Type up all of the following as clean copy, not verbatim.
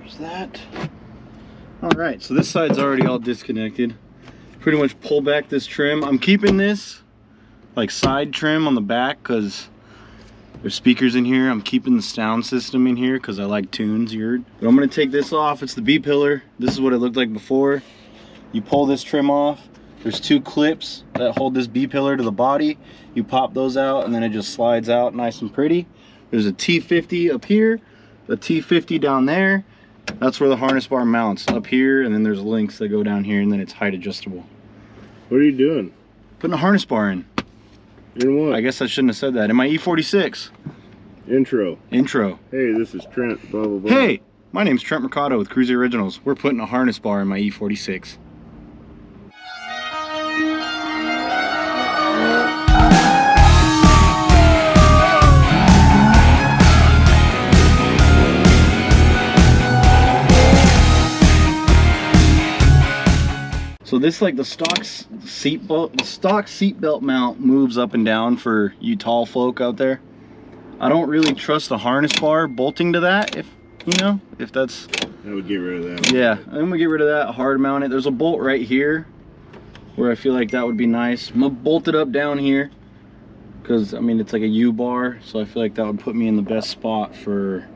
There's that. All right, so this side's already all disconnected. Pretty much pull back this trim. I'm keeping this like side trim on the back because there's speakers in here. I'm keeping the sound system in here because I like tunes here. But I'm gonna take this off. It's the B-pillar. This is what it looked like before. You pull this trim off. There's two clips that hold this B-pillar to the body. You pop those out and then it just slides out nice and pretty. There's a T50 up here, a T50 down there. That's where the harness bar mounts, up here, and then there's links that go down here, and then it's height adjustable. What are you doing? Putting a harness bar in. In what? I guess I shouldn't have said that. In my E46. Intro. Hey, this is Trent, blah, blah, blah. Hey, my name's Trent Mercado with KRUESI Originals. We're putting a harness bar in my E46. So this, like the stock seat belt mount, moves up and down for you tall folk out there. I don't really trust the harness bar bolting to that, if that's. I would get rid of that. Yeah, I'm gonna get rid of that. Hard mount it. There's a bolt right here where I feel like that would be nice. I'm gonna bolt it up down here because I mean it's like a U bar, so I feel like that would put me in the best spot for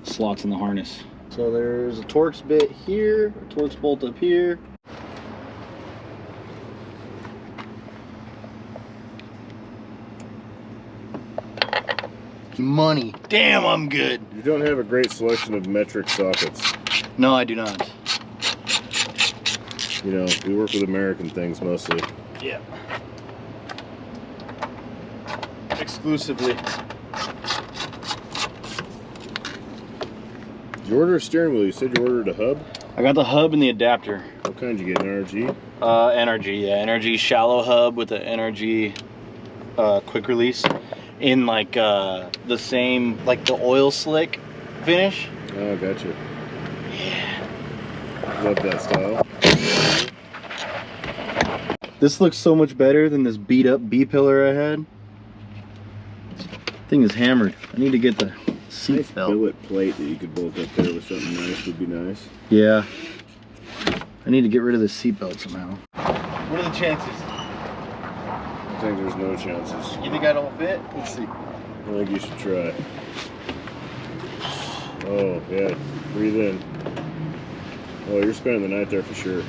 slots in the harness. So there's a Torx bit here, a Torx bolt up here. Money. Damn, I'm good. You don't have a great selection of metric sockets. No, I do not. You know, we work with American things mostly. Yeah. Exclusively. Did you order a steering wheel? You said you ordered a hub? I got the hub and the adapter. What kind did you get, an NRG? NRG, yeah. NRG shallow hub with the NRG quick release. In like the same, like the oil slick finish. Oh, gotcha. Yeah. Love that style. This looks so much better than this beat up B-pillar I had. Thing is hammered. I need to get the seat nice belt. Billet plate that you could bolt up there with something nice would be nice. Yeah. I need to get rid of the seat belt somehow. What are the chances? I think there's no chances. You think I don't fit? Let's see. I think you should try. Oh, yeah. Breathe in. Oh, you're spending the night there for sure.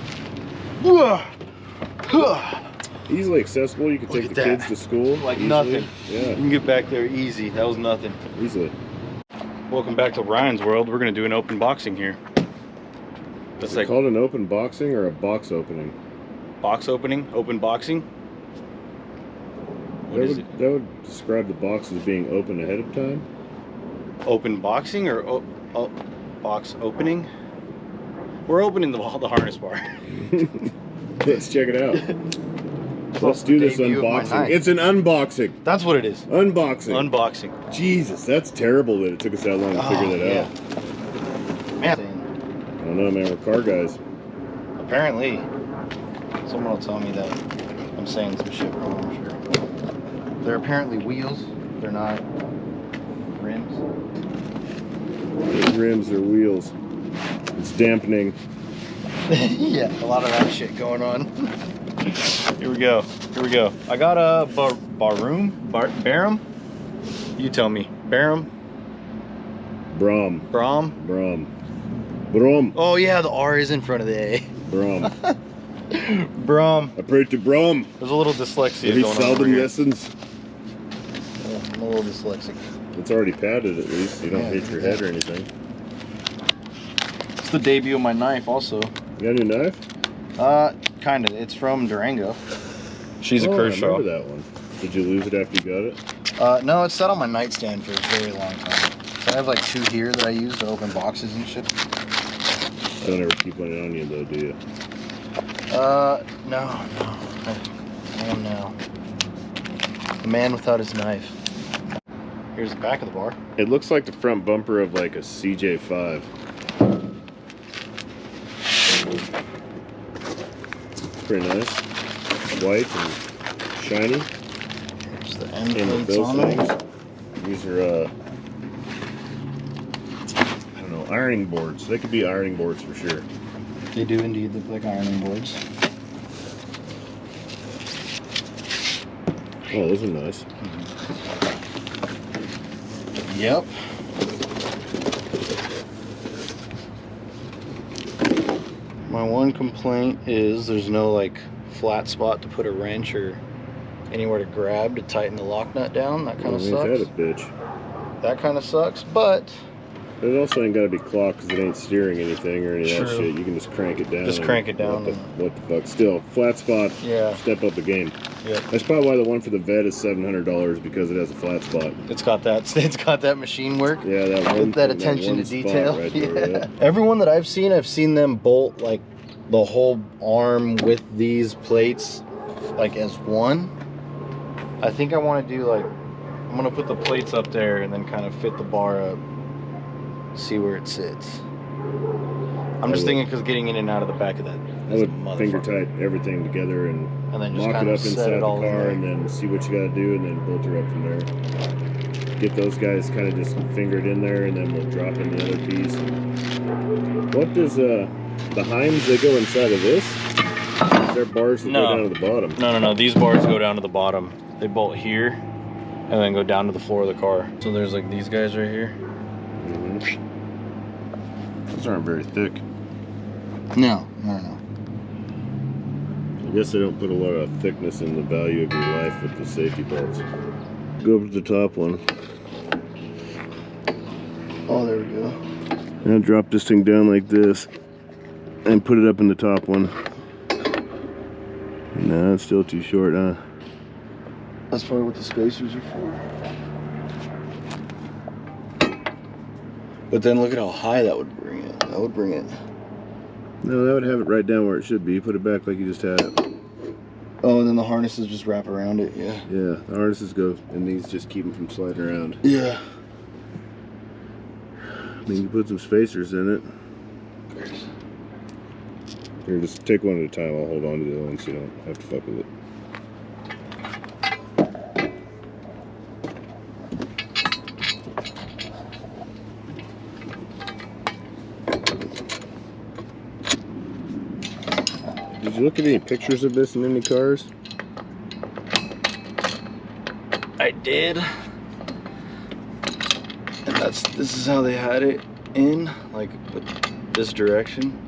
Easily accessible. You can take the kids to school. Like easily. nothing. Yeah. You can get back there easy. That was nothing. Easily. Welcome back to Ryan's World. We're going to do an open boxing here. Is it called an open boxing or a box opening? Box opening? Open boxing? That would describe the box as being open ahead of time. Open boxing or box opening? We're opening the harness bar. Let's check it out. Let's do this unboxing. It's an unboxing. That's what it is. Unboxing. Unboxing. Jesus, that's terrible that it took us that long to figure that out. Man. I don't know, man. We're car guys. Apparently. Someone will tell me that I'm saying some shit wrong, I'm sure. They're apparently wheels. They're not rims. They're rims or wheels. It's dampening. Yeah, a lot of that shit going on. Here we go. Here we go. I got a Braum. You tell me. Braum. Oh yeah, the R is in front of the A. Braum. I prayed to Braum. There's a little dyslexia Every going on over seldom here. lessons. Yeah, I'm a little dyslexic. It's already padded at least. You don't hit your head or anything. It's the debut of my knife also. You got a new knife? Kind of. It's from Durango. She's a Kershaw. I remember that one. Did you lose it after you got it? No, it's sat on my nightstand for a very long time. So I have like two here that I use to open boxes and shit. Don't ever keep one on you though, do you? No. I am now. The man without his knife. Here's the back of the bar. It looks like the front bumper of like a CJ5. Pretty nice. White and shiny. Here's the end Came with plates those on things. them. These are, I don't know ironing boards. They could be ironing boards for sure. They do indeed look like ironing boards. Oh, those are nice. Yep. My one complaint is there's no like flat spot to put a wrench or anywhere to grab to tighten the lock nut down. That kind of sucks. Ain't that a bitch? That kind of sucks, but it also ain't got to be clocked because it ain't steering anything or any of that shit. You can just crank it down. Just crank it down. What the fuck? Still, flat spot. Yeah. Step up the game. Yeah. That's probably why the one for the vet is $700 because it has a flat spot. It's got that machine work. Yeah, that attention to detail. Right there, yeah. Everyone that I've seen them bolt like the whole arm with these plates like as one. I think I want to do like, I'm gonna put the plates up there and then kind of fit the bar up, see where it sits. I'm just thinking because getting in and out of the back of that. I would finger tight everything together and then just lock it up inside the car in and then see what you got to do and then bolt her up from there. Get those guys kind of just fingered in there and then we'll drop in the other piece. What does the Heims, they go inside of this? Is there bars that go down to the bottom? No. These bars go down to the bottom. They bolt here and then go down to the floor of the car. So there's like these guys right here. Those aren't very thick. No. I guess they don't put a lot of thickness in the value of your life with the safety belts. Go up to the top one. Oh, there we go. Now drop this thing down like this and put it up in the top one. No, it's still too short, huh? That's probably what the spacers are for. But then look at how high that would bring it. That would bring it. No, that would have it right down where it should be. Put it back like you just had it. Oh, and then the harnesses just wrap around it, yeah. Yeah, the harnesses go, and these just keep them from sliding around. Yeah. I mean, you put some spacers in it. Here, just take one at a time. I'll hold on to the other one so you don't have to fuck with it. Did you look at any pictures of this in any cars? I did. And this is how they had it in, like with this direction.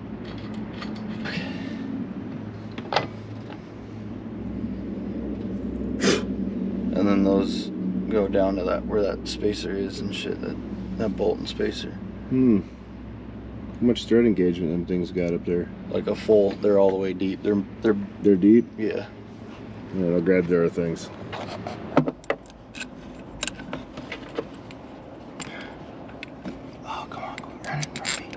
And then those go down to that where that spacer is and shit, that bolt and spacer. How much thread engagement them things got up there? Like a full, they're all the way deep. They're deep? Yeah. Alright, I'll grab their things. Oh, come on, quit running from me.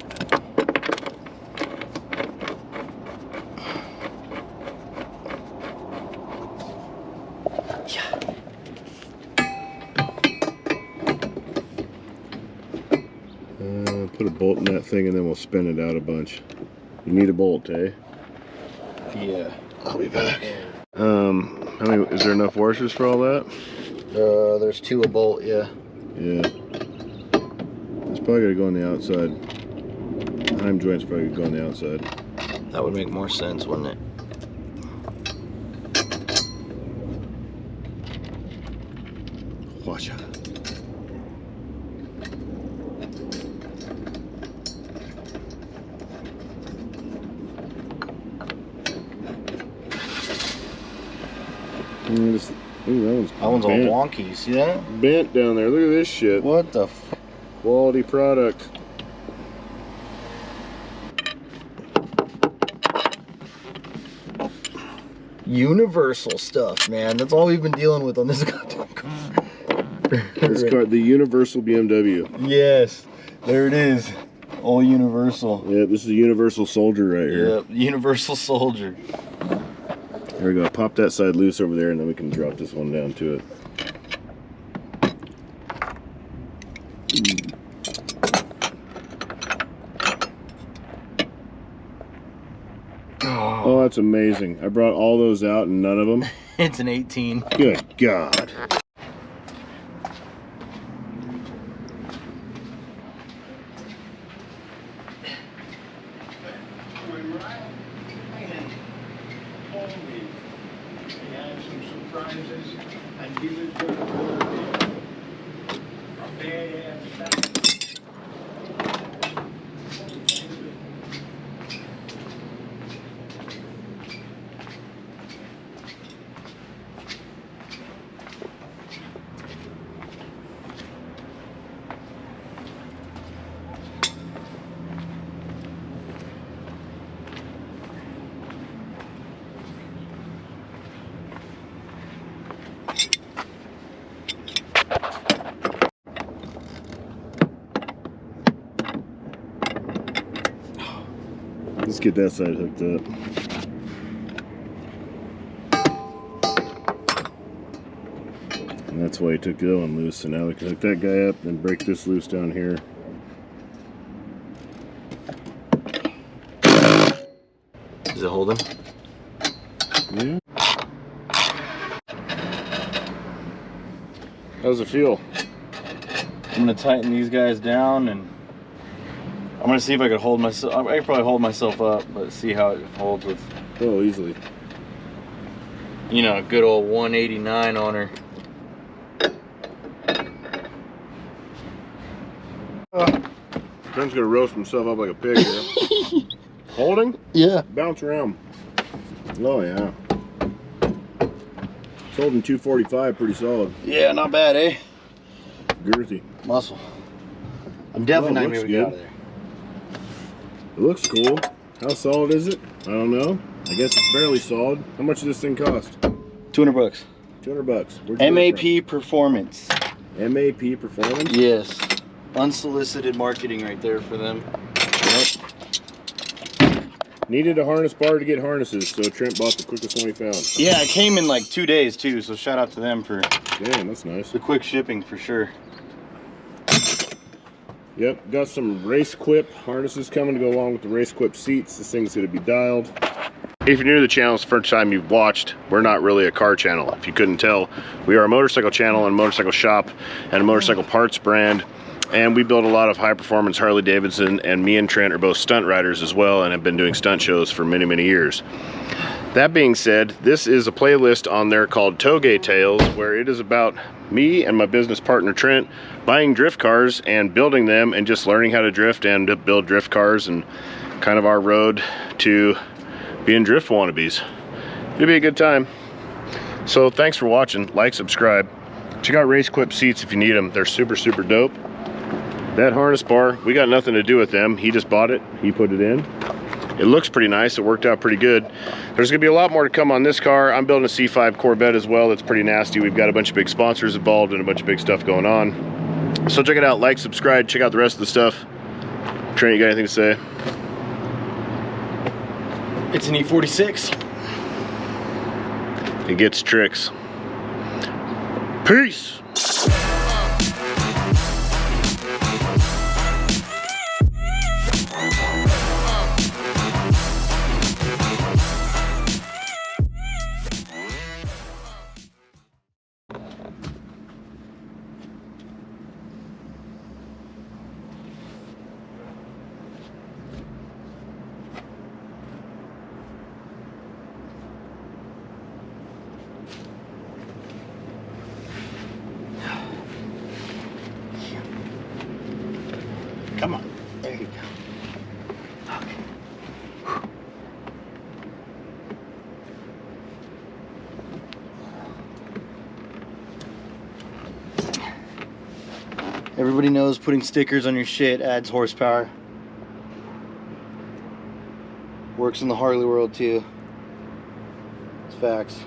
Yeah. Put a bolt in that thing and then we'll spin it out a bunch. You need a bolt, eh? Yeah. I'll be back. How many, is there enough washers for all that? There's 2 a bolt, yeah. Yeah. It's probably gotta go on the outside. Heim joint's probably gonna go on the outside. That would make more sense, wouldn't it? Watch out. Ooh, that one's all wonky. You see that? Bent down there. Look at this shit. What the f? Quality product. Universal stuff, man. That's all we've been dealing with on this goddamn car. This car, the Universal BMW. Yes, there it is. All Universal. Yeah, this is a Universal Soldier right here. Yep, Universal Soldier. There we go. Pop that side loose over there, and then we can drop this one down to it. Oh, that's amazing. I brought all those out and none of them. It's an 18. Good God. Let's get that side hooked up. And that's why he took the other one loose. So now we can hook that guy up and break this loose down here. Is it holding? Yeah. How's it feel? I'm gonna tighten these guys down, and I'm gonna see if I could hold myself. I could probably hold myself up, but see how it holds with, Oh, easily. you know, a good old 189 on her. Trent's gonna roast himself up like a pig here. Holding? Yeah. Bounce around. Oh yeah. It's holding 245 pretty solid. Yeah, not bad, eh? Girthy. Muscle. I'm definitely not looks gonna be able to good. get out of there. It looks cool. How solid is it? I don't know. I guess it's fairly solid. How much does this thing cost? 200 bucks. 200 bucks. Where'd you get it MAP Performance. from? MAP Performance? Yes. Unsolicited marketing right there for them. Yep. Needed a harness bar to get harnesses, so Trent bought the quickest one he found. Yeah, it came in like 2 days too, so shout out to them for Damn, that's nice. the quick shipping for sure. Yep, got some racequip harnesses coming to go along with the racequip seats. This thing's going to be dialed. If you're new to the channel, it's the first time you've watched, we're not really a car channel. If you couldn't tell, we are a motorcycle channel and a motorcycle shop and a motorcycle parts brand. And we build a lot of high performance Harley Davidson, and me and Trent are both stunt riders as well and have been doing stunt shows for many, many years. That being said, this is a playlist on there called Touge Tales, where it is about me and my business partner Trent buying drift cars and building them and just learning how to drift and to build drift cars, and kind of our road to being drift wannabes. It'll be a good time. So thanks for watching. Like, subscribe. Check out racequip seats if you need them. They're super, super dope. That harness bar, we got nothing to do with them. He just bought it, he put it in. It looks pretty nice, it worked out pretty good. There's gonna be a lot more to come on this car. I'm building a C5 Corvette as well, that's pretty nasty. We've got a bunch of big sponsors involved and a bunch of big stuff going on. So check it out, like, subscribe, check out the rest of the stuff. Trent, you got anything to say? It's an E46. It gets tricks. Peace! Come on. There you go. Okay. Everybody knows putting stickers on your shit adds horsepower. Works in the Harley world too. It's facts.